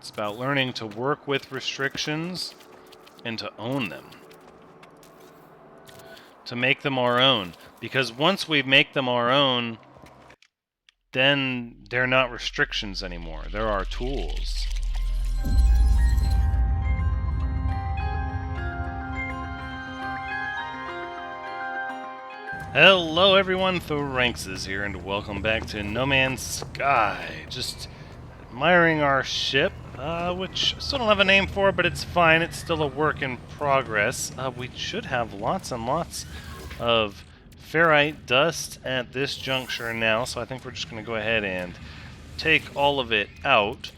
It's about learning to work with restrictions and to own them. To make them our own. Because once we make them our own, then they're not restrictions anymore. They're our tools. Hello everyone, Thoranx is here, and welcome back to No Man's Sky. Just admiring our ship, which I still don't have a name for, but it's fine. It's still a work in progress. We should have lots and lots of ferrite dust at this juncture now, so I think we're just going to go ahead and take all of it out.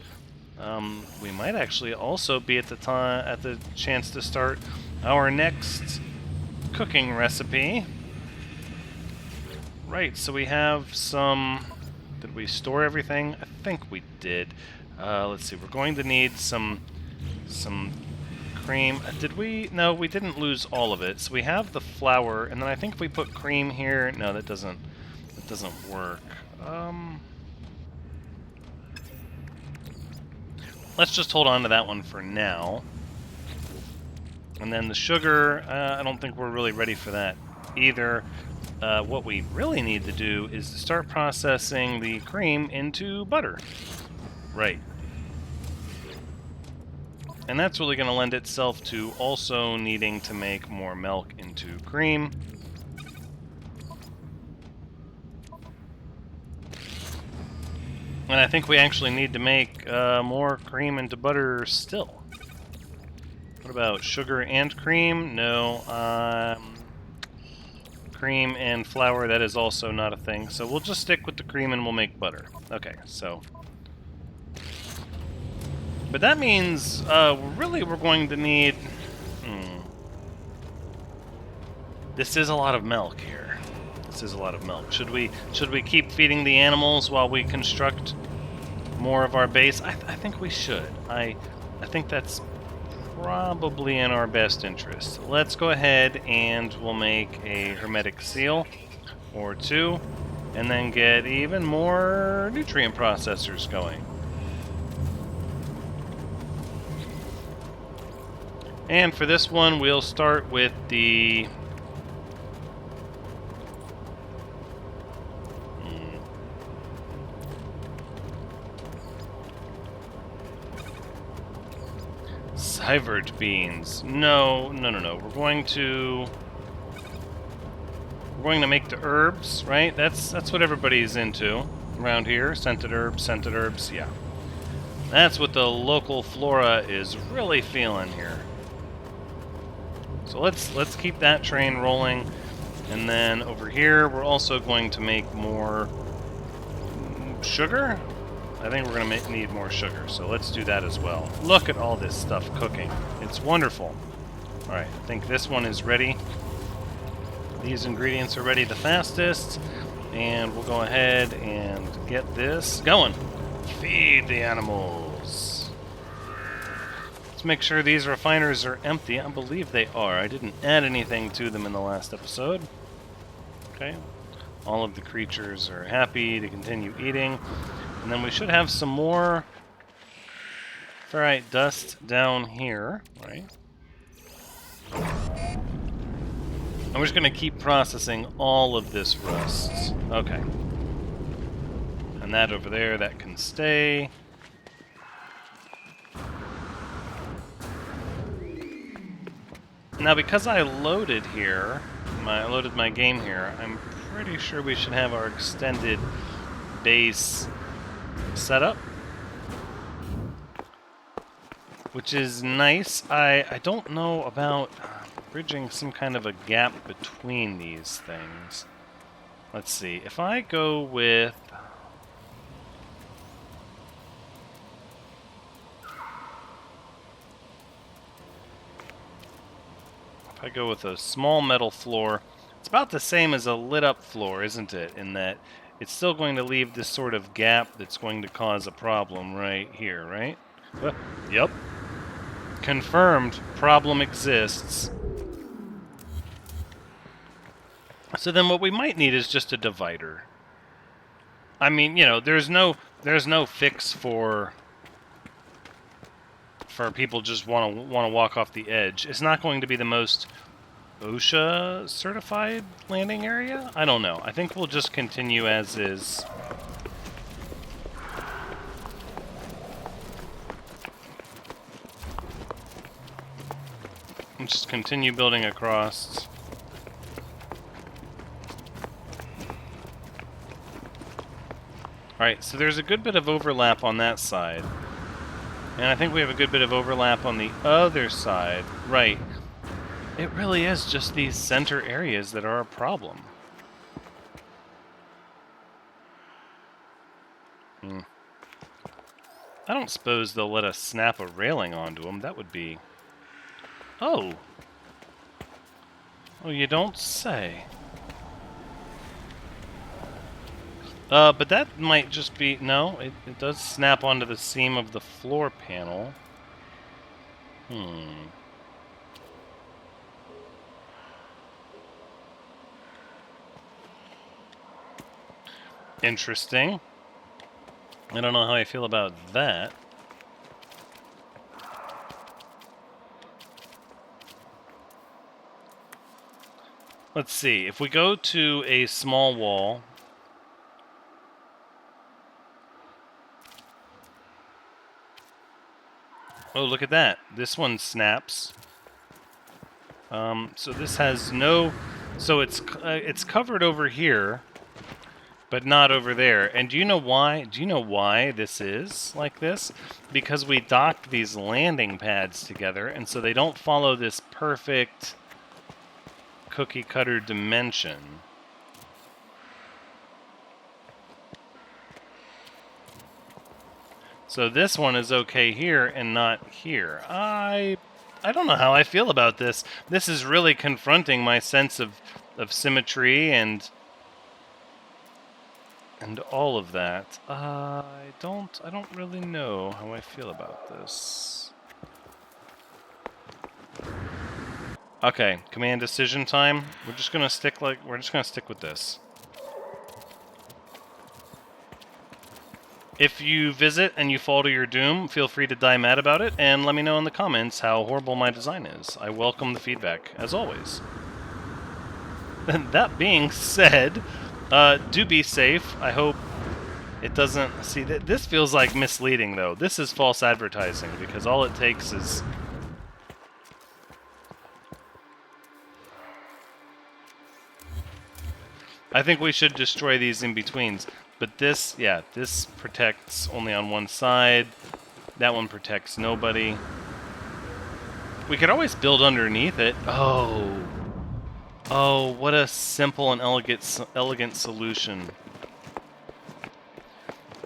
We might actually also be at the chance to start our next cooking recipe. Right, so we have some... Did we store everything? I think we did. Let's see, we're going to need some cream. Did we? No, we didn't lose all of it. So we have the flour, and then I think if we put cream here... No, that doesn't work. Let's just hold on to that one for now. And then the sugar, I don't think we're really ready for that either. What we really need to do is to start processing the cream into butter. Right. And that's really going to lend itself to also needing to make more milk into cream. And I think we actually need to make more cream into butter still. What about sugar and cream? No. Cream and flour, that is also not a thing. So we'll just stick with the cream and we'll make butter. Okay, so... But that means, really we're going to need... This is a lot of milk here. This is a lot of milk. Should we keep feeding the animals while we construct more of our base? I think we should. I think that's probably in our best interest. Let's go ahead and we'll make a hermetic seal or two, and then get even more nutrient processors going. And for this one, we'll start with the Sivert beans. No. We're going to make the herbs, right? That's what everybody's into around here. Scented herbs, yeah. That's what the local flora is really feeling here. So let's keep that train rolling. And then over here, we're also going to make more sugar. I think we're going to need more sugar, so let's do that as well. Look at all this stuff cooking. It's wonderful. Alright, I think this one is ready. These ingredients are ready the fastest, and we'll go ahead and get this going. Feed the animals. Let's make sure these refiners are empty. I believe they are. I didn't add anything to them in the last episode. Okay. All of the creatures are happy to continue eating. And then we should have some more ferrite dust down here, right? And we're just going to keep processing all of this rust. Okay. And that over there, that can stay. Now, because I loaded here, I loaded my game here, I'm pretty sure we should have our extended base set up, which is nice. I don't know about bridging some kind of a gap between these things. Let's see. If I go with... If I go with a small metal floor, it's about the same as a lit up floor, isn't it? In that it's still going to leave this sort of gap that's going to cause a problem right here, right? Yep. Confirmed. Problem exists. So then what we might need is just a divider. I mean, you know, there's no fix for for people just want to walk off the edge. It's not going to be the most OSHA certified landing area? I don't know. I think we'll just continue as is. And just continue building across. Alright, so there's a good bit of overlap on that side. And I think we have a good bit of overlap on the other side. Right. It really is just these center areas that are a problem. I don't suppose they'll let us snap a railing onto them. That would be... Oh! Oh, you don't say. But that might just be... No, it does snap onto the seam of the floor panel. Interesting. I don't know how I feel about that. Let's see. If we go to a small wall... Oh, look at that. This one snaps. So this has no... So it's covered over here, but not over there. And do you know why? Do you know why this is like this? Because we docked these landing pads together, and so they don't follow this perfect cookie-cutter dimension. So this one is okay here and not here. I don't know how I feel about this. This is really confronting my sense of symmetry and all of that. I don't really know how I feel about this. Okay, command decision time. We're just gonna stick with this. If you visit and you fall to your doom, feel free to die mad about it and let me know in the comments how horrible my design is. I welcome the feedback, as always. That being said, do be safe. I hope it doesn't... See, this feels like misleading, though. This is false advertising, because all it takes is... I think we should destroy these in-betweens. But this, yeah, this protects only on one side. That one protects nobody. We could always build underneath it. Oh. Oh, what a simple and elegant solution.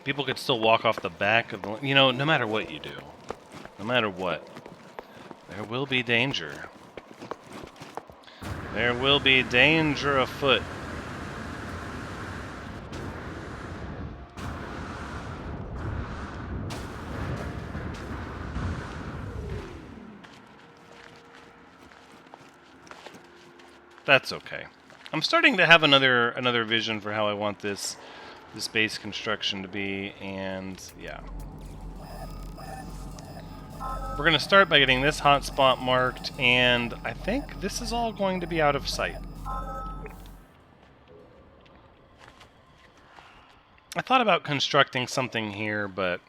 People could still walk off the back of the... You know, no matter what you do. No matter what. There will be danger. There will be danger afoot. That's okay. I'm starting to have another vision for how I want this base construction to be, and yeah. We're going to start by getting this hotspot marked, and I think this is all going to be out of sight. I thought about constructing something here, but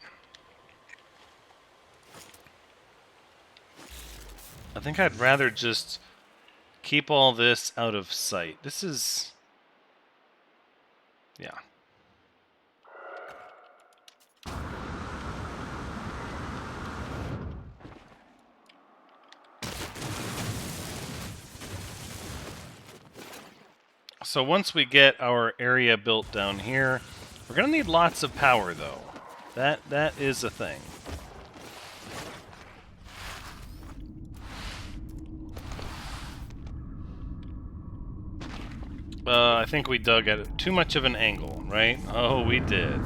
I think I'd rather just keep all this out of sight. This is... yeah. So once we get our area built down here, we're going to need lots of power, though. That is a thing. I think we dug at too much of an angle, right? Oh, we did.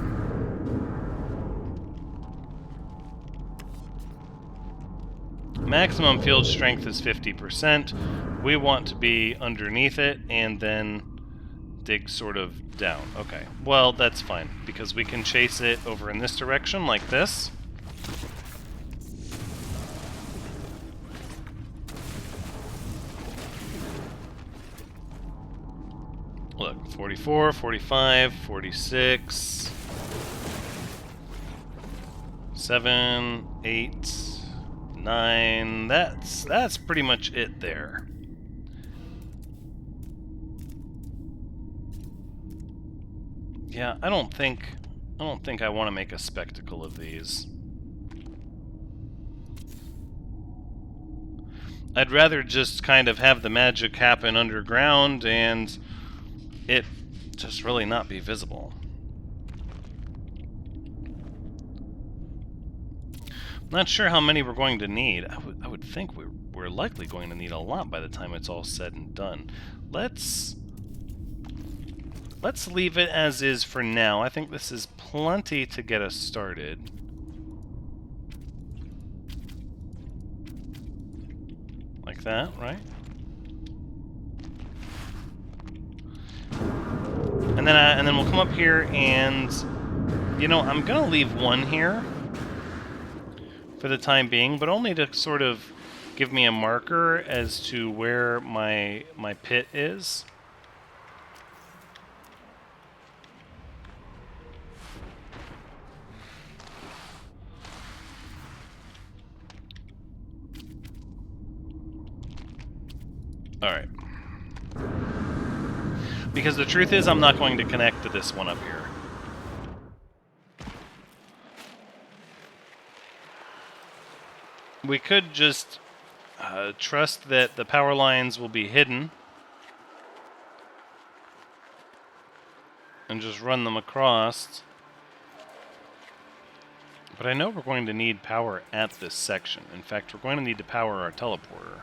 Maximum field strength is 50%. We want to be underneath it and then dig sort of down. Okay, well, that's fine, because we can chase it over in this direction like this. 44, 45, 46, 7, 8, 9. That's pretty much it there. Yeah, I don't think I want to make a spectacle of these. I'd rather just kind of have the magic happen underground and it just really not be visible. Not sure how many we're going to need. I would think we're likely going to need a lot by the time it's all said and done. Let's leave it as is for now. I think this is plenty to get us started. Like that, right? And then we'll come up here and, you know, I'm gonna leave one here for the time being, but only to sort of give me a marker as to where my pit is. Alright. Because the truth is, I'm not going to connect to this one up here. We could just trust that the power lines will be hidden and just run them across. But I know we're going to need power at this section. In fact, we're going to need to power our teleporter.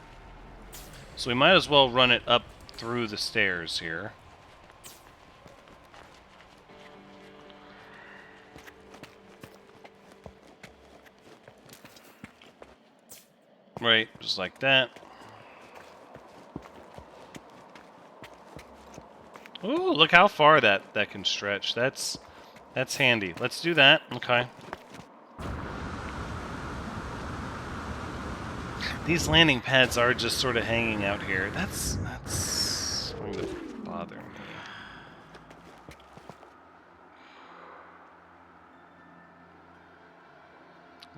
So we might as well run it up through the stairs here. Right, just like that. Ooh, look how far that can stretch. That's handy. Let's do that. Okay. These landing pads are just sort of hanging out here. That's going to bother me.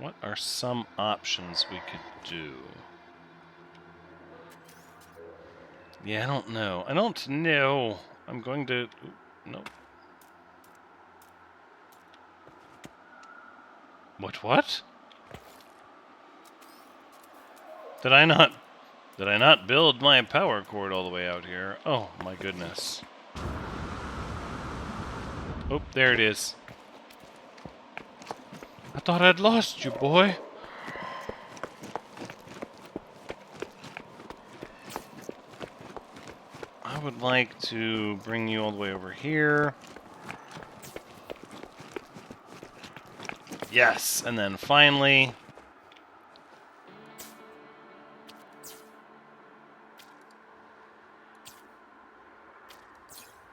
What are some options we could do? Yeah, I don't know. I don't know. I'm going to... Nope. What? Did I not build my power cord all the way out here? Oh, my goodness. Oh, there it is. I thought I'd lost you, boy. I would like to bring you all the way over here. Yes, and then finally...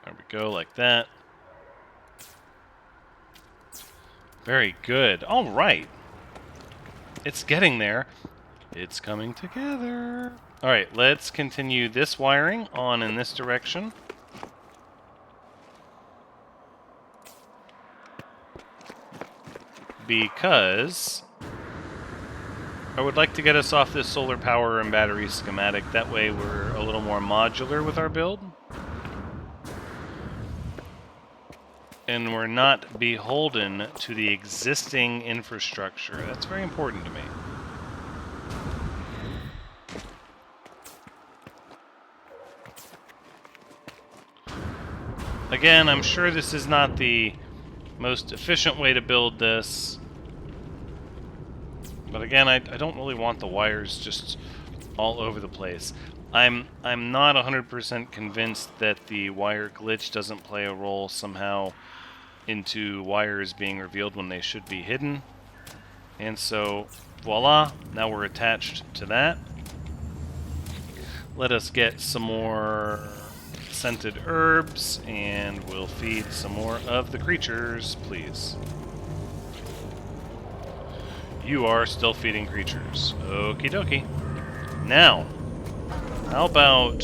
There we go, like that. Very good. All right. It's getting there. It's coming together. All right, let's continue this wiring on in this direction. Because I would like to get us off this solar power and battery schematic. That way we're a little more modular with our build. And we're not beholden to the existing infrastructure. That's very important to me. Again, I'm sure this is not the most efficient way to build this. But again, I don't really want the wires just all over the place. I'm not 100% convinced that the wire glitch doesn't play a role somehow into wires being revealed when they should be hidden. And so, voila, now we're attached to that. Let us get some more scented herbs, and we'll feed some more of the creatures, please. You are still feeding creatures. Okie dokie. Now, how about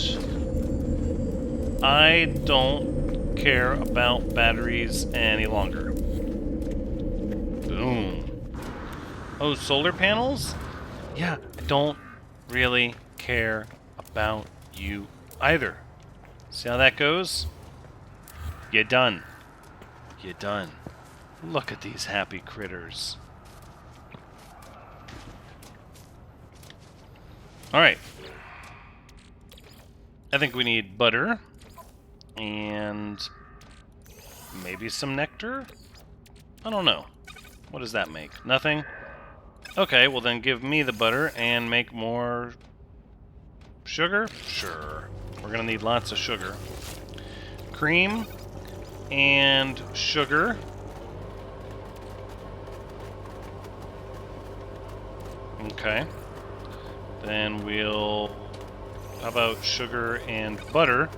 I don't care about batteries any longer. Boom. Oh, solar panels? Yeah, I don't really care about you either. See how that goes? You're done. You're done. Look at these happy critters. Alright. I think we need butter. And maybe some nectar? I don't know. What does that make? Nothing? Okay, well then give me the butter and make more sugar? Sure. We're gonna need lots of sugar. Cream and sugar. Okay. Then we'll... How about sugar and butter?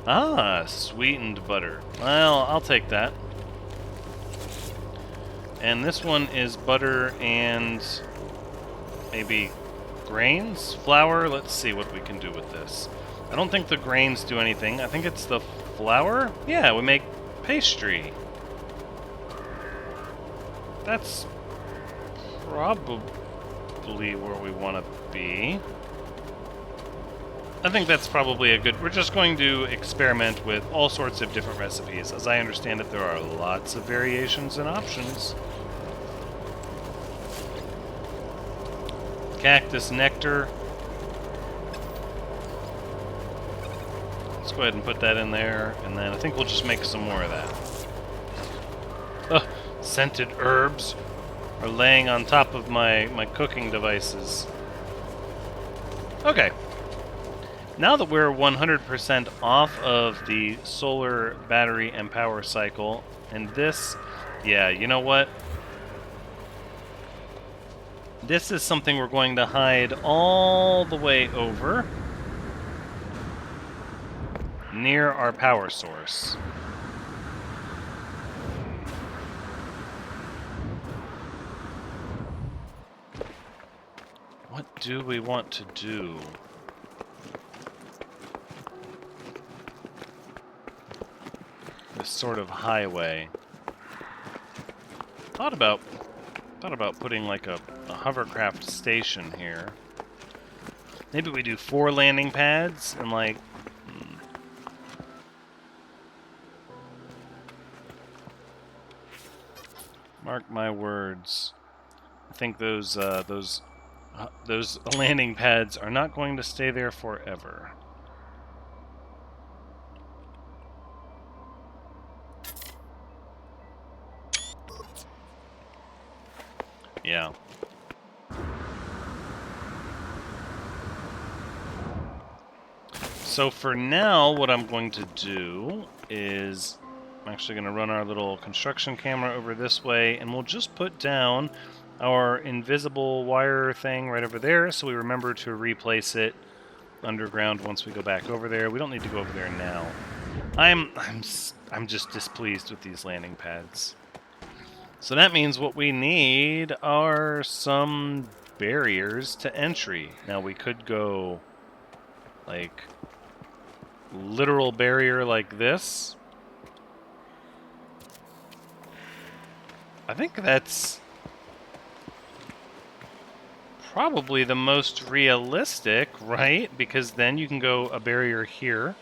Ah, sweetened butter. Well, I'll take that. And this one is butter and maybe grains? Flour? Let's see what we can do with this. I don't think the grains do anything. I think it's the flour? Yeah, we make pastry. That's probably where we want to be. I think that's probably a good... We're just going to experiment with all sorts of different recipes. As I understand it, there are lots of variations and options. Cactus nectar. Let's go ahead and put that in there, and then I think we'll just make some more of that. Ugh, scented herbs are laying on top of my cooking devices. Okay. Now that we're 100% off of the solar battery and power cycle, and this, yeah, you know what? This is something we're going to hide all the way over near our power source. What do we want to do? This sort of highway. Thought about putting like a hovercraft station here. Maybe we do 4 landing pads and like... Mark my words. I think those landing pads are not going to stay there forever. Yeah. So for now, what I'm going to do is I'm actually going to run our little construction camera over this way, and we'll just put down our invisible wire thing right over there, so we remember to replace it underground once we go back over there. We don't need to go over there now. I'm just displeased with these landing pads. So that means what we need are some barriers to entry. Now we could go like literal barrier like this. I think that's probably the most realistic, right? Because then you can go a barrier here.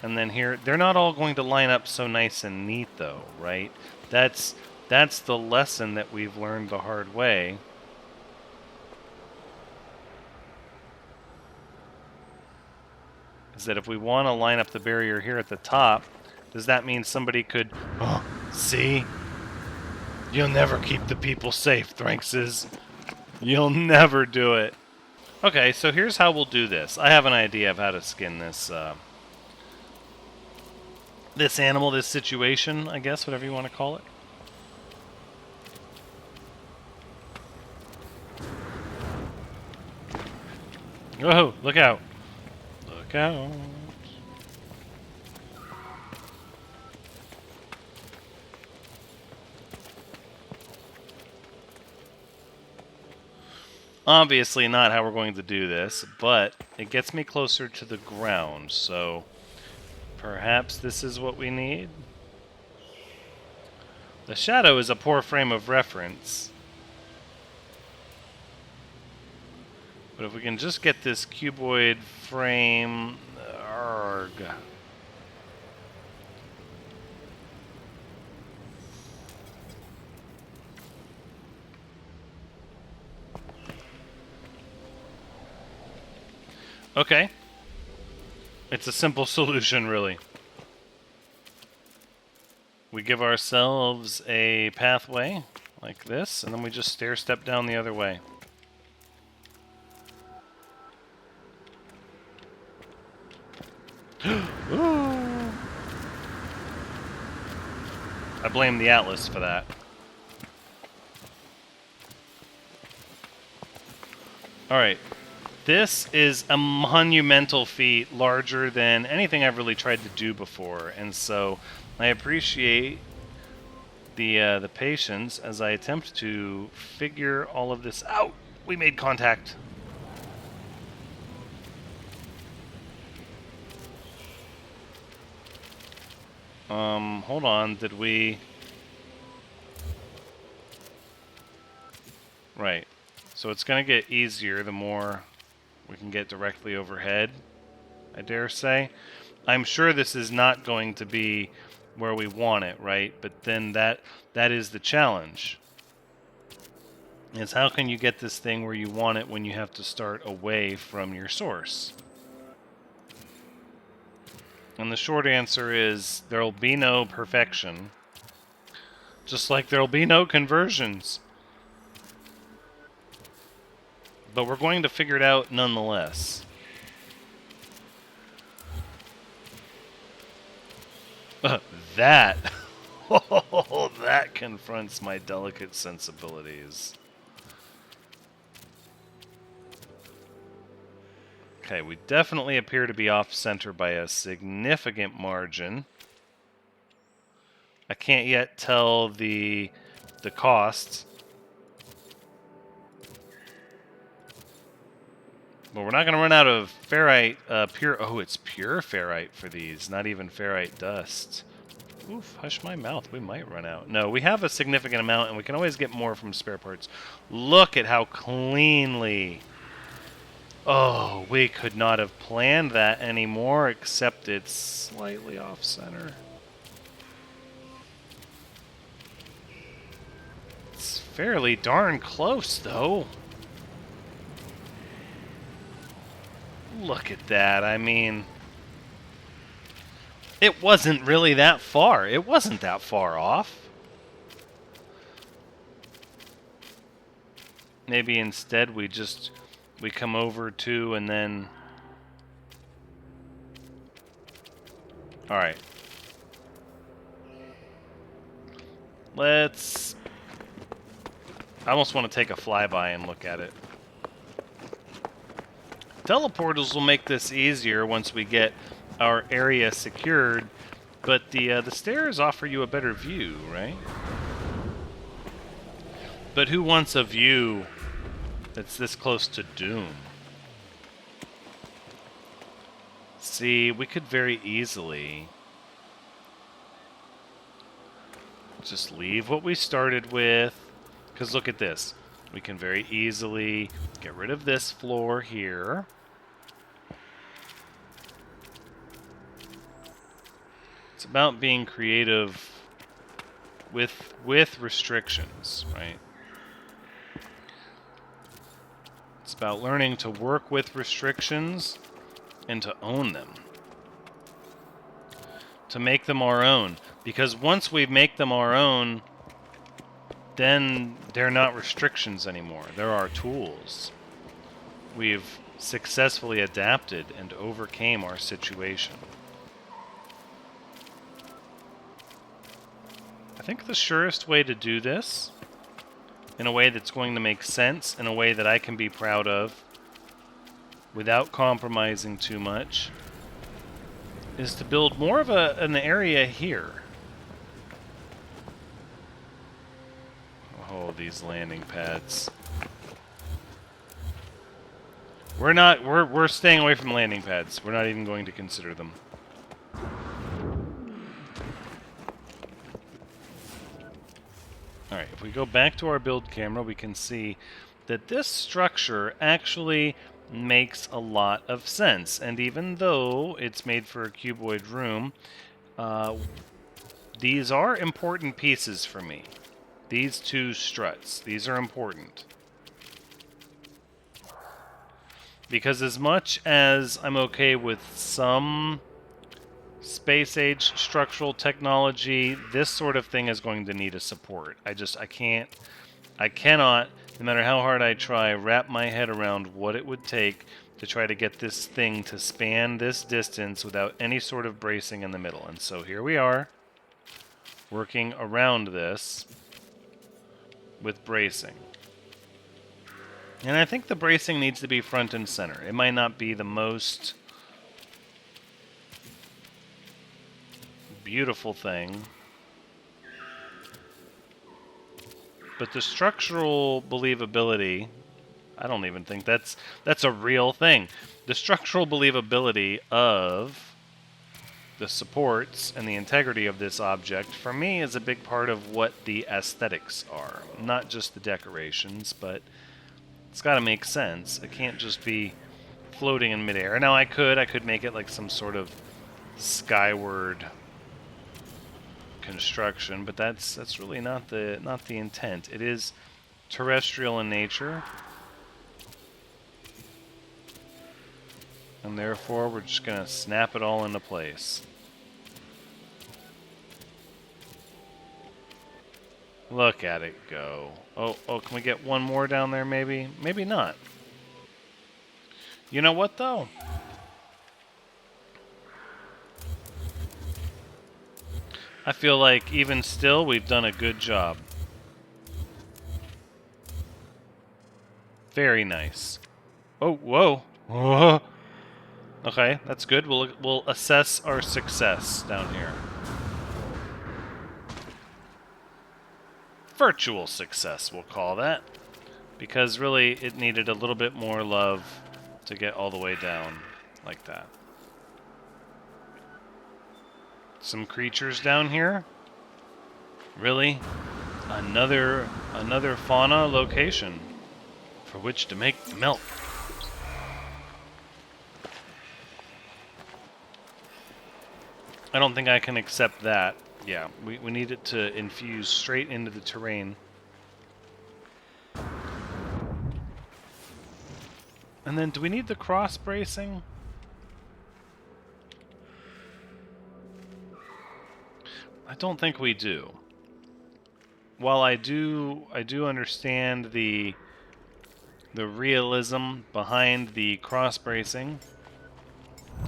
And then here, they're not all going to line up so nice and neat though, right? That's the lesson that we've learned the hard way. Is that if we want to line up the barrier here at the top, does that mean somebody could... Oh, see? You'll never keep the people safe, Thranxes. You'll never do it. Okay, so here's how we'll do this. I have an idea of how to skin this... this animal, this situation, I guess, whatever you want to call it. Whoa, look out. Look out. Obviously not how we're going to do this, but it gets me closer to the ground, so... Perhaps this is what we need? The shadow is a poor frame of reference. But if we can just get this cuboid frame... Arg. Okay. It's a simple solution, really. We give ourselves a pathway like this, and then we just stair step down the other way. Ooh. I blame the Atlas for that. Alright. This is a monumental feat, larger than anything I've really tried to do before, and so I appreciate the patience as I attempt to figure all of this out. We made contact. Hold on, did we... Right. So it's going to get easier the more we can get directly overhead, I dare say. I'm sure this is not going to be where we want it, right? But then that is the challenge. Is how can you get this thing where you want it when you have to start away from your source? And the short answer is there'll be no perfection. Just like there'll be no conversions. But we're going to figure it out nonetheless. That... Oh, that confronts my delicate sensibilities. Okay, we definitely appear to be off-center by a significant margin. I can't yet tell the costs. But we're not going to run out of ferrite, pure... Oh, it's pure ferrite for these, not even ferrite dust. Oof, hush my mouth, we might run out. No, we have a significant amount, and we can always get more from spare parts. Look at how cleanly... Oh, we could not have planned that anymore, except it's slightly off-center. It's fairly darn close, though. Look at that, I mean... It wasn't really that far. It wasn't that far off. Maybe instead we come over to and then... Alright. Let's... I almost want to take a flyby and look at it. Teleportals will make this easier once we get our area secured, but the stairs offer you a better view, right? But who wants a view that's this close to doom? See, we could very easily just leave what we started with, because look at this. We can very easily get rid of this floor here. It's about being creative with restrictions, right? It's about learning to work with restrictions and to own them. To make them our own. Because once we make them our own, then they're not restrictions anymore. They're our tools. We've successfully adapted and overcame our situation. I think the surest way to do this, in a way that's going to make sense, in a way that I can be proud of, without compromising too much, is to build more of an area here. Oh, these landing pads. We're staying away from landing pads. We're not even going to consider them. we go back to our build camera, we can see that this structure actually makes a lot of sense. And even though it's made for a cuboid room, these are important pieces for me. These two struts, these are important. Because as much as I'm okay with some space-age structural technology, this sort of thing is going to need a support. I cannot, no matter how hard I try, wrap my head around what it would take to try to get this thing to span this distance without any sort of bracing in the middle. And so here we are, working around this with bracing. And I think the bracing needs to be front and center. It might not be the most beautiful thing, but the structural believability, I don't even think that's a real thing. The structural believability of the supports and the integrity of this object, for me, is a big part of what the aesthetics are. Not just the decorations, but it's got to make sense. It can't just be floating in midair. Now I could make it like some sort of skyward construction, but that's really not the intent. It is terrestrial in nature, and therefore we're just gonna snap it all into place. Look at it go. Oh, can we get one more down there maybe? Maybe not. You know what though? I feel like even still we've done a good job. Very nice. Oh, whoa. Whoa. Okay, that's good. We'll assess our success down here. Virtual success, we'll call that. Because really, it needed a little bit more love to get all the way down like that. Some creatures down here? Really? Another fauna location for which to make the milk. I don't think I can accept that. Yeah, we need it to infuse straight into the terrain. And then, do we need the cross bracing? I don't think we do. While I do understand the realism behind the cross bracing,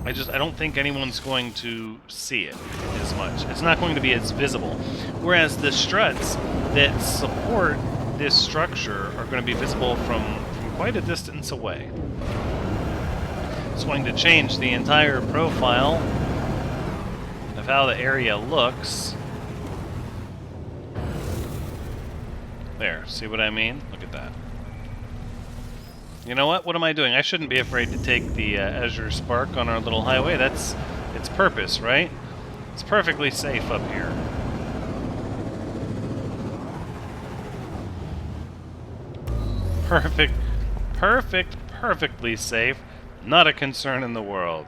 I don't think anyone's going to see it as much. It's not going to be as visible. Whereas the struts that support this structure are going to be visible from quite a distance away. It's going to change the entire profile of how the area looks. There, see what I mean? Look at that. You know what? What am I doing? I shouldn't be afraid to take the Azure Spark on our little highway. That's its purpose, right? It's perfectly safe up here. Perfectly safe. Not a concern in the world.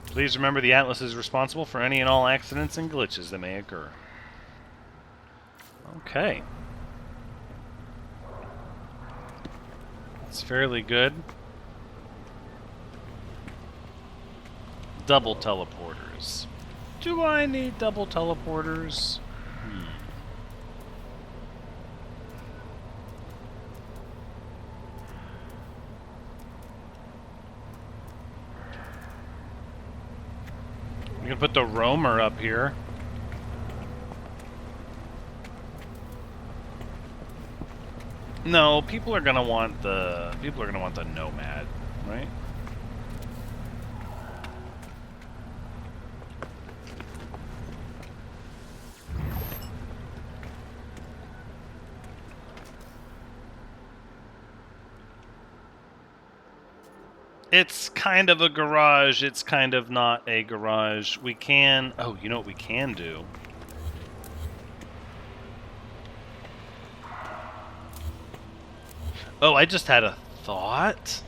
Please remember the Atlas is responsible for any and all accidents and glitches that may occur. Okay. It's fairly good. Double teleporters. Do I need double teleporters? We can put the roamer up here. No, people are gonna want the nomad, right? It's kind of a garage, it's kind of not a garage. We can... Oh, you know what we can do? Oh, I just had a thought.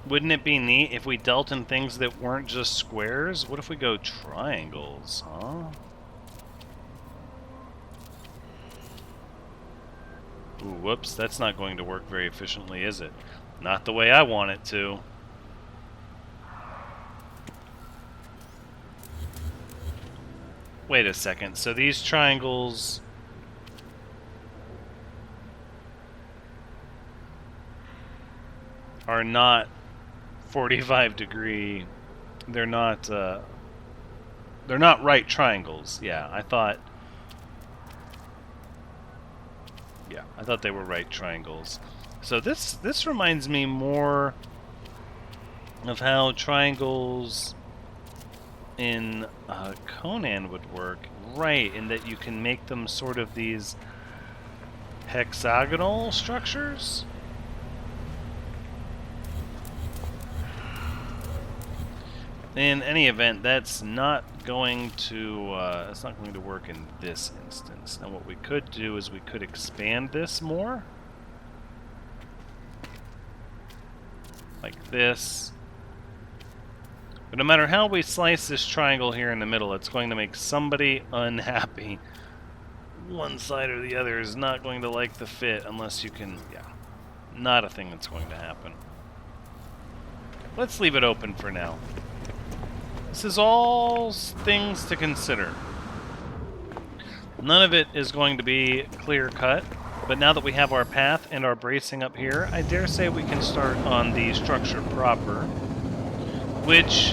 Wouldn't it be neat if we dealt in things that weren't just squares? What if we go triangles, huh? Ooh, whoops, that's not going to work very efficiently, is it? Not the way I want it to. Wait a second, so these triangles... are not 45 degree... They're not right triangles. Yeah, I thought they were right triangles. So this reminds me more of how triangles in Conan would work. Right, in that you can make them sort of these hexagonal structures? In any event, that's not going to work in this instance. Now what we could do is we could expand this more. Like this. But no matter how we slice this triangle here in the middle, it's going to make somebody unhappy. One side or the other is not going to like the fit unless you can, not a thing that's going to happen. Let's leave it open for now. This is all things to consider. None of it is going to be clear-cut, but now that we have our path and our bracing up here, I dare say we can start on the structure proper, which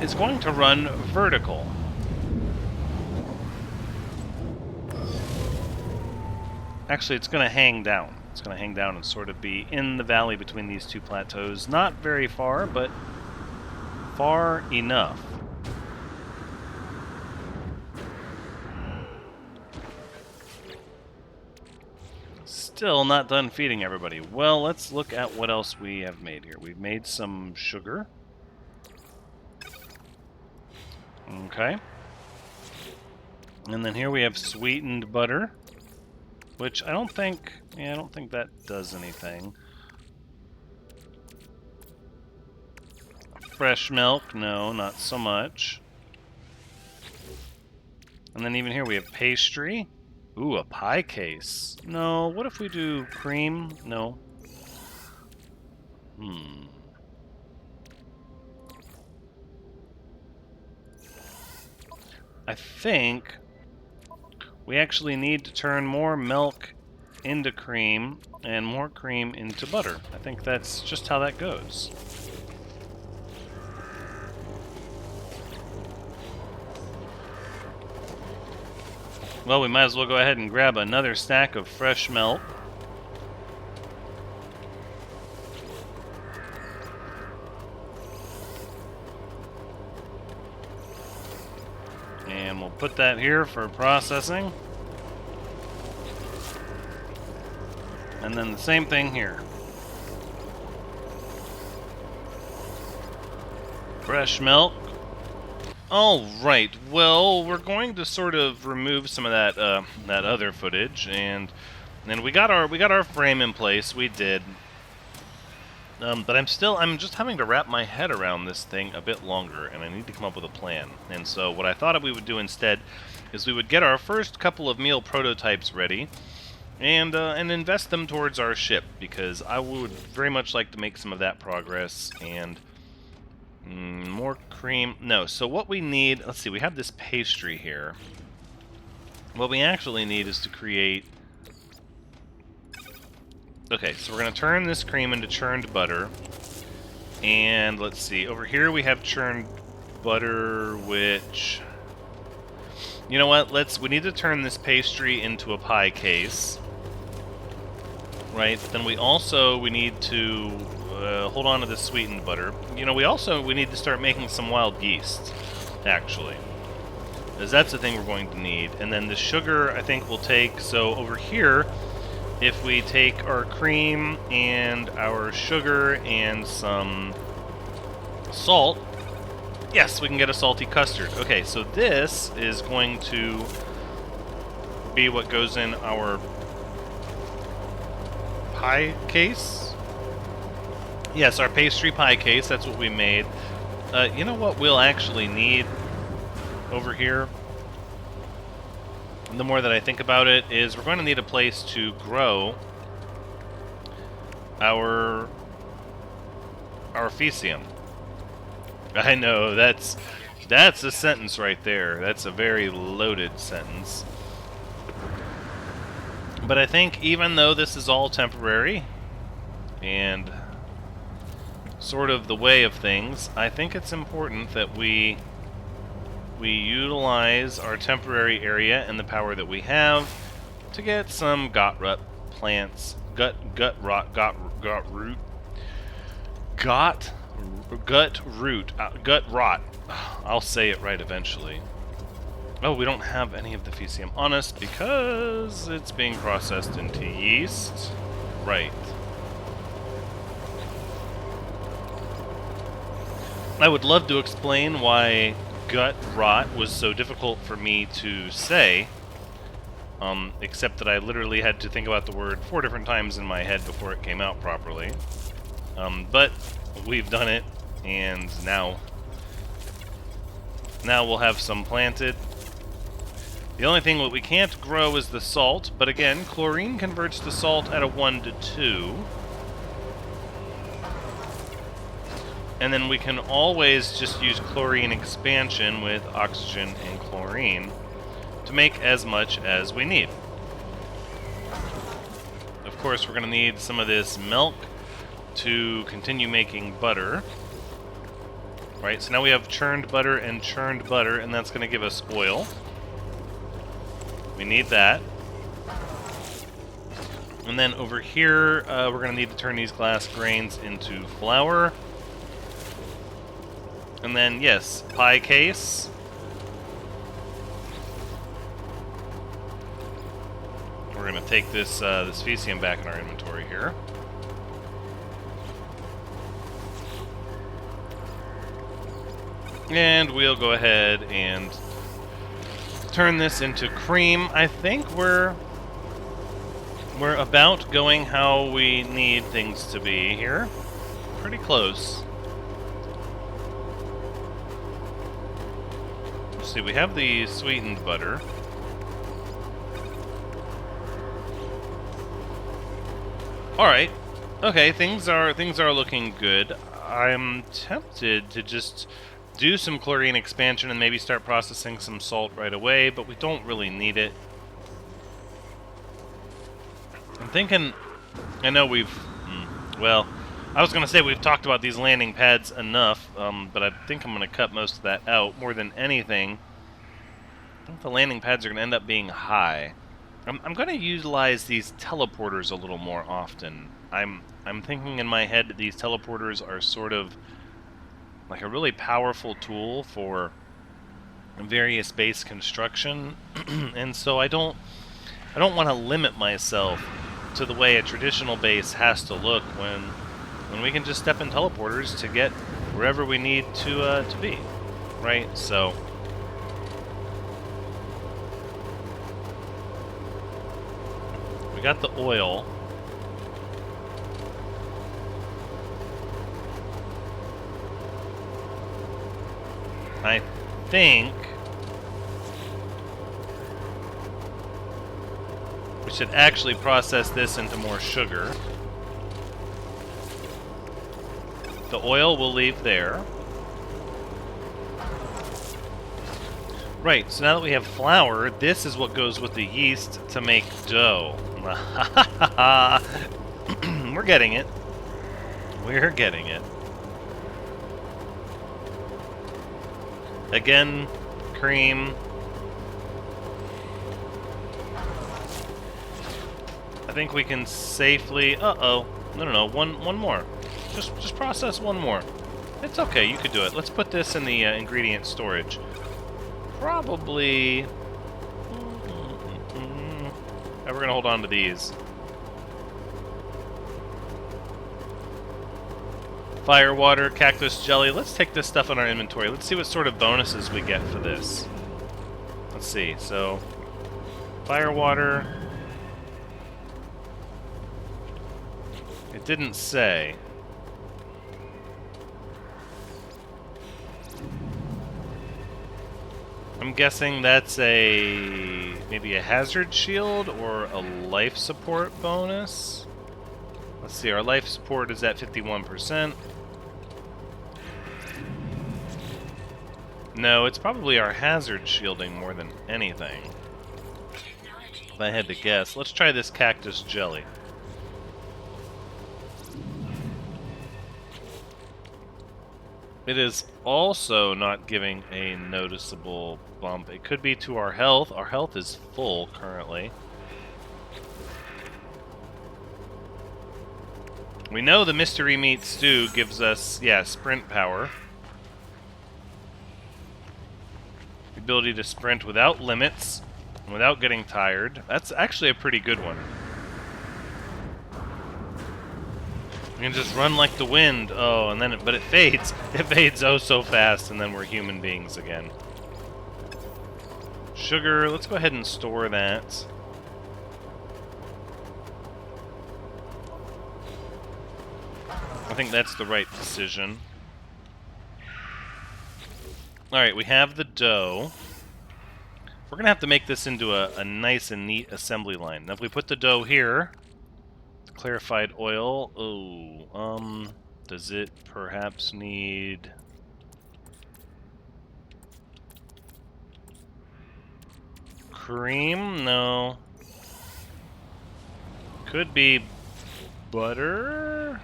is going to run vertical. Actually, it's going to hang down. It's going to hang down and sort of be in the valley between these two plateaus. Not very far, but far enough. Still not done feeding everybody. Well, let's look at what else we have made here. We've made some sugar. Okay. And then here we have sweetened butter. Which I don't think that does anything. Fresh milk, no, not so much. And then even here we have pastry. Ooh, a pie case. No, what if we do cream? No. I think we actually need to turn more milk into cream and more cream into butter. I think that's just how that goes. Well, we might as well go ahead and grab another stack of fresh milk. And we'll put that here for processing. And then the same thing here. Fresh milk. All right. Well, we're going to sort of remove some of that that other footage, and we got our frame in place. We did. But I'm just having to wrap my head around this thing a bit longer, and I need to come up with a plan. And so what I thought we would do instead is we would get our first couple of meal prototypes ready, and invest them towards our ship, because I would very much like to make some of that progress. And more cream. No, so what we need, let's see, we have this pastry here. What we actually need is to create... Okay, so we're going to turn this cream into churned butter. And let's see, over here we have churned butter, which... You know what, we need to turn this pastry into a pie case. Right, then we need to hold on to the sweetened butter. You know, we need to start making some wild yeast, actually. Because that's the thing we're going to need. And then the sugar, I think we'll take, so over here, if we take our cream and our sugar and some salt, yes, we can get a salty custard. Okay, so this is going to be what goes in our pie case. Yes, our pastry pie case, that's what we made. You know what we'll actually need over here? The more that I think about it, is we're going to need a place to grow our Fecium. I know, that's a sentence right there. That's a very loaded sentence. But I think even though this is all temporary and sort of the way of things, I think it's important that we utilize our temporary area and the power that we have to get some gut rot plants, gut rot. I'll say it right eventually. Oh, we don't have any of the Fecium on us because it's being processed into yeast. Right. I would love to explain why gut rot was so difficult for me to say, except that I literally had to think about the word 4 different times in my head before it came out properly. But we've done it, and now we'll have some planted. The only thing that we can't grow is the salt, but again, chlorine converts to salt at a 1 to 2. And then we can always just use chlorine expansion with oxygen and chlorine to make as much as we need. Of course, we're going to need some of this milk to continue making butter. Right, so now we have churned butter, and that's going to give us oil. We need that. And then over here, we're going to need to turn these glass grains into flour. And then, yes, pie case. We're going to take this Fecium back in our inventory here. And we'll go ahead and turn this into cream. I think we're about going how we need things to be here. Pretty close. Let's see, we have the sweetened butter. Alright. Okay, things are looking good. I'm tempted to just do some chlorine expansion and maybe start processing some salt right away, but we don't really need it. I'm thinking, I know well, I was going to say we've talked about these landing pads enough, but I think I'm going to cut most of that out. More than anything, I think the landing pads are going to end up being high. I'm going to utilize these teleporters a little more often. I'm thinking in my head that these teleporters are sort of like a really powerful tool for various base construction, and so I don't want to limit myself to the way a traditional base has to look when we can just step in teleporters to get wherever we need to be, right? So we got the oil. I think we should actually process this into more sugar. The oil we'll leave there. Right, so now that we have flour, this is what goes with the yeast to make dough. We're getting it. We're getting it. Again, cream. I think we can safely... Uh-oh. No. One more. Just process one more. It's okay, you could do it. Let's put this in the ingredient storage. Probably... we're going to hold on to these. Fire, water, cactus jelly. Let's take this stuff in our inventory. Let's see what sort of bonuses we get for this. Let's see. So, Firewater. It didn't say. I'm guessing that's maybe a hazard shield or a life support bonus. Let's see, our life support is at 51%. No, it's probably our hazard shielding more than anything. If I had to guess. Let's try this cactus jelly. It is also not giving a noticeable bump. It could be to our health. Our health is full currently. We know the mystery meat stew gives us, yeah, sprint power. The ability to sprint without limits, without getting tired. That's actually a pretty good one. We can just run like the wind. Oh, and then but it fades. It fades oh so fast, and then we're human beings again. Sugar, let's go ahead and store that. I think that's the right decision. Alright, we have the dough. We're going to have to make this into a nice and neat assembly line. Now if we put the dough here, clarified oil, does it perhaps need... cream? No. Could be butter?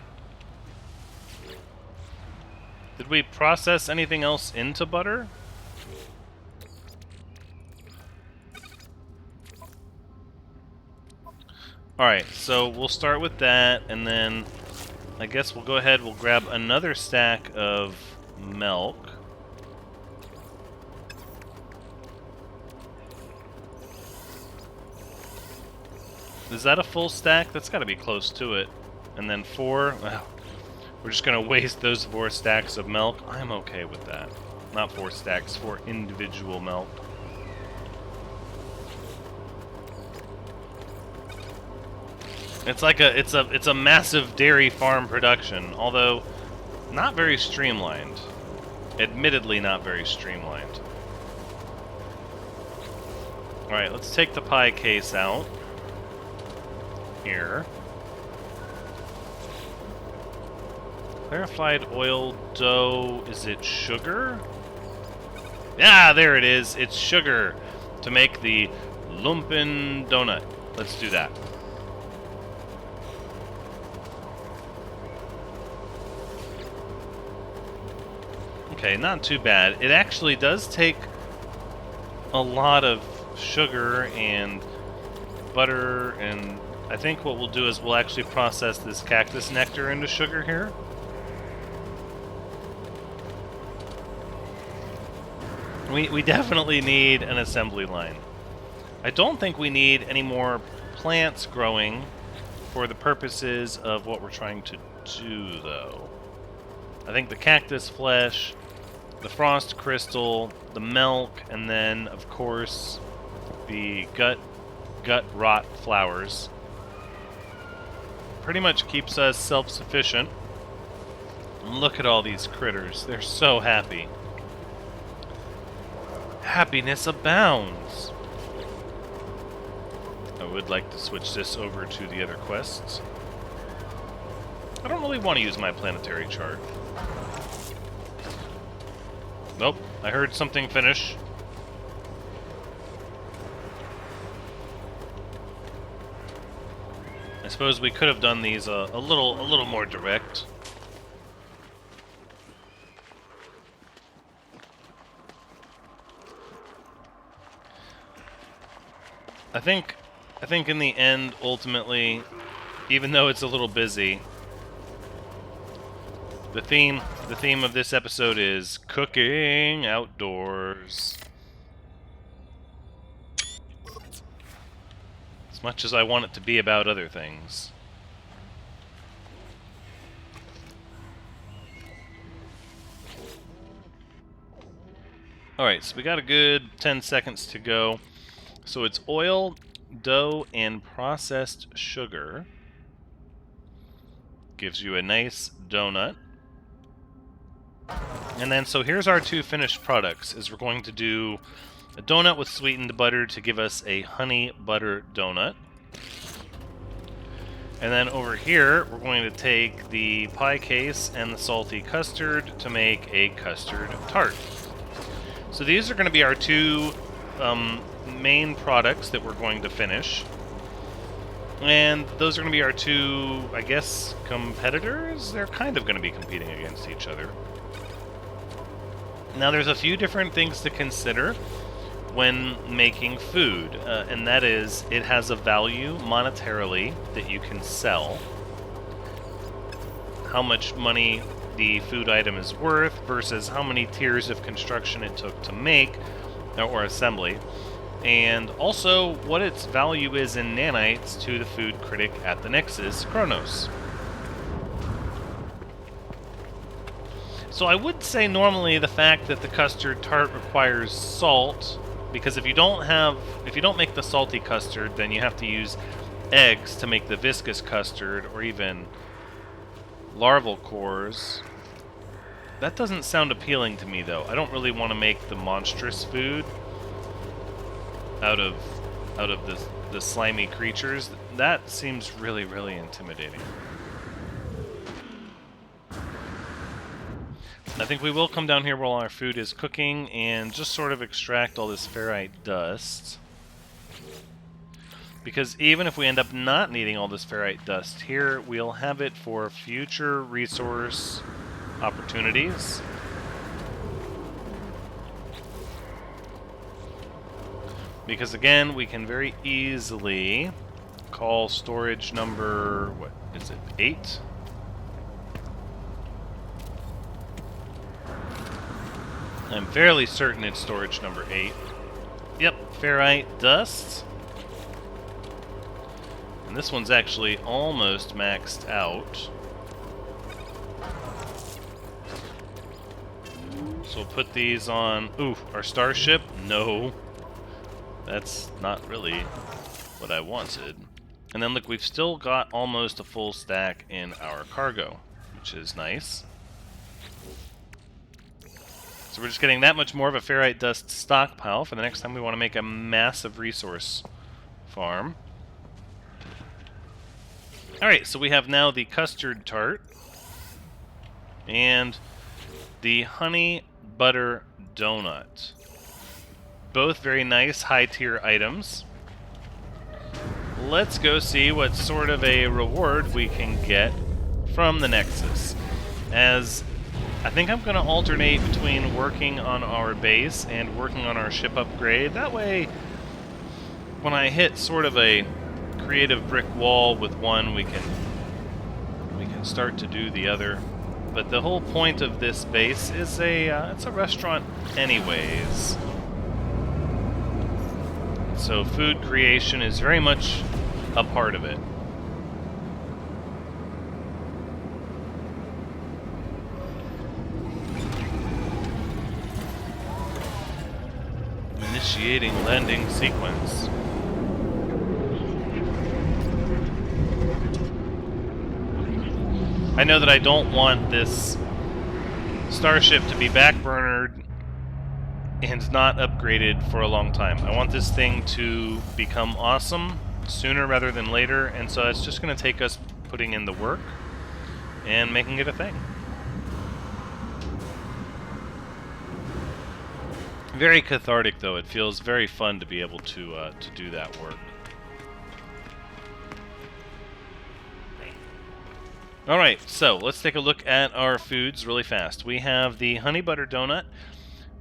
Did we process anything else into butter? Alright, so we'll start with that, and then I guess we'll go ahead, we'll grab another stack of milk. Is that a full stack? That's got to be close to it. And then 4. Well, we're just going to waste those 4 stacks of milk. I'm okay with that. Not 4 stacks, 4 individual milk. It's like it's a massive dairy farm production, although not very streamlined. Admittedly, not very streamlined. All right, let's take the pie case out here. Clarified oil dough. Is it sugar? Yeah, there it is. It's sugar to make the lumpen donut. Let's do that. Okay, not too bad. It actually does take a lot of sugar and butter, and I think what we'll do is we'll actually process this cactus nectar into sugar here. We definitely need an assembly line. I don't think we need any more plants growing for the purposes of what we're trying to do, though. I think the cactus flesh, the frost crystal, the milk, and then, of course, the gut rot flowers pretty much keeps us self-sufficient. And look at all these critters. They're so happy. Happiness abounds. I would like to switch this over to the other quests. I don't really want to use my planetary chart. Nope, I heard something finish. I suppose we could have done these a little more direct. I think in the end, ultimately, even though it's a little busy, the theme of this episode is cooking outdoors. As much as I want it to be about other things. Alright, so we got a good 10 seconds to go. So it's oil dough and processed sugar. Gives you a nice donut. And then, so here's our two finished products, is we're going to do a donut with sweetened butter to give us a honey butter donut. And then over here, we're going to take the pie case and the salty custard to make a custard tart. So these are going to be our two main products that we're going to finish. And those are going to be our two, I guess, competitors? They're kind of going to be competing against each other. Now, there's a few different things to consider when making food, and that is, it has a value monetarily that you can sell. How much money the food item is worth versus how many tiers of construction it took to make, or assembly. And also what its value is in nanites to the food critic at the Nexus, Kronos. So I would say normally the fact that the custard tart requires salt, because if you don't make the salty custard, then you have to use eggs to make the viscous custard, or even larval cores. That doesn't sound appealing to me, though. I don't really want to make the monstrous food out of the slimy creatures. That seems really, really intimidating. I think we will come down here while our food is cooking and just sort of extract all this ferrite dust. Because even if we end up not needing all this ferrite dust here, we'll have it for future resource opportunities. Because again, we can very easily call storage number, what is it, 8? I'm fairly certain it's storage number 8. Yep, ferrite dust. And this one's actually almost maxed out. So we'll put these on... Ooh, our starship? No. That's not really what I wanted. And then look, we've still got almost a full stack in our cargo, which is nice. So we're just getting that much more of a ferrite dust stockpile for the next time we want to make a massive resource farm. Alright, so we have now the custard tart and the honey butter donut. Both very nice high-tier items. Let's go see what sort of a reward we can get from the Nexus. As I think I'm going to alternate between working on our base and working on our ship upgrade. That way, when I hit sort of a creative brick wall with one, we can start to do the other. But the whole point of this base is it's a restaurant anyways. So food creation is very much a part of it. Initiating landing sequence. I know that I don't want this starship to be backburnered and not upgraded for a long time. I want this thing to become awesome sooner rather than later, and so it's just going to take us putting in the work and making it a thing. Very cathartic, though. It feels very fun to be able to do that work. Alright, so let's take a look at our foods really fast. We have the honey butter donut,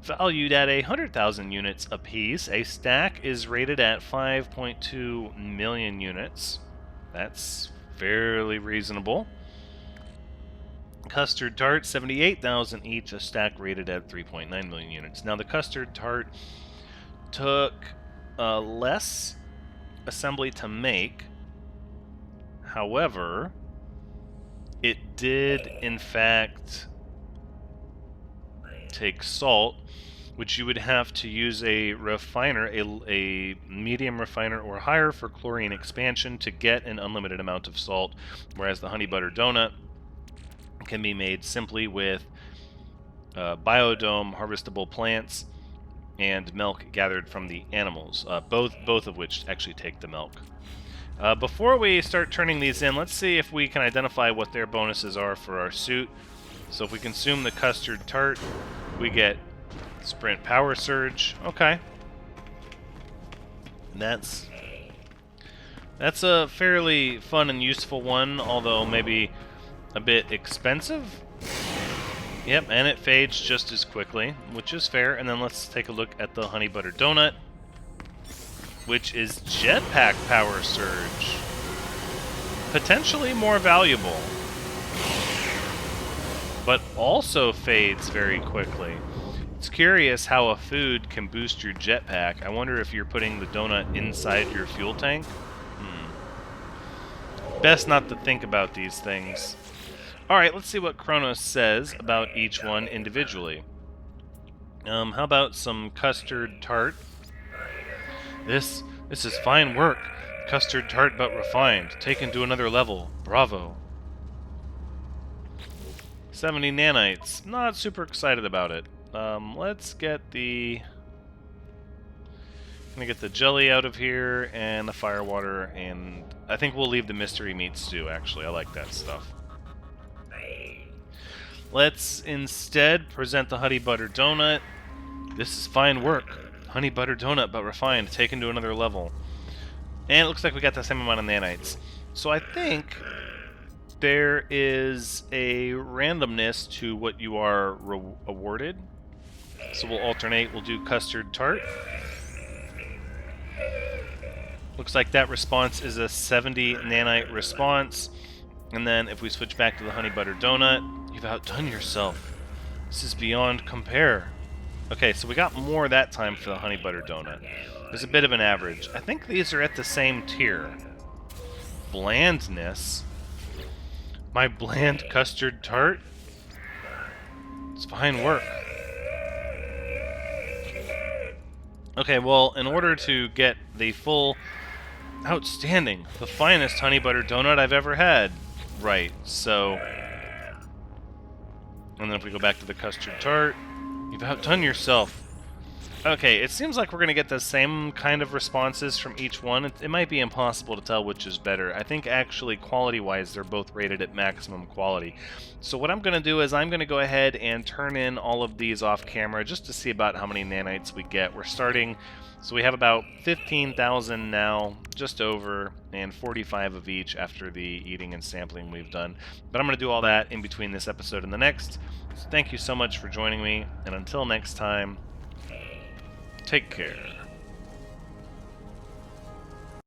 valued at 100,000 units apiece. A stack is rated at 5.2 million units. That's fairly reasonable. Custard tart, 78,000 each, a stack rated at 3.9 million units. Now the custard tart took less assembly to make. However, it did in fact take salt, which you would have to use a refiner, a medium refiner or higher for chlorine expansion to get an unlimited amount of salt, whereas the honey butter donut can be made simply with biodome harvestable plants and milk gathered from the animals, both of which actually take the milk. Before we start turning these in, let's see if we can identify what their bonuses are for our suit. So if we consume the custard tart, we get sprint power surge. Okay. That's a fairly fun and useful one, although maybe a bit expensive. Yep, and it fades just as quickly, which is fair. And then let's take a look at the honey butter donut, which is jetpack power surge. Potentially more valuable, but also fades very quickly. It's curious how a food can boost your jetpack. I wonder if you're putting the donut inside your fuel tank. Best not to think about these things. Alright, let's see what Kronos says about each one individually. How about some custard tart? This is fine work. Custard tart but refined. Taken to another level. Bravo. 70 nanites. Not super excited about it. Let's get the... I'm gonna get the jelly out of here and the firewater, and I think we'll leave the mystery meat stew, actually. I like that stuff. Let's instead present the honey butter donut. This is fine work. Honey butter donut but refined, taken to another level. And it looks like we got the same amount of nanites. So I think there is a randomness to what you are awarded. So we'll alternate. We'll do custard tart. Looks like that response is a 70 nanite response. And then if we switch back to the honey butter donut, you've outdone yourself. This is beyond compare. Okay, so we got more that time for the honey butter donut. There's a bit of an average. I think these are at the same tier. Blandness. My bland custard tart. It's fine work. Okay, well, in order to get the full outstanding, the finest honey butter donut I've ever had, right, so... And then if we go back to the custard tart, you've outdone yourself. Okay, it seems like we're going to get the same kind of responses from each one. It might be impossible to tell which is better. I think actually quality-wise they're both rated at maximum quality. So what I'm going to do is I'm going to go ahead and turn in all of these off camera just to see about how many nanites we get. We're starting, so we have about 15,000 now, just over, and 45 of each after the eating and sampling we've done. But I'm going to do all that in between this episode and the next. So thank you so much for joining me, and until next time, take care.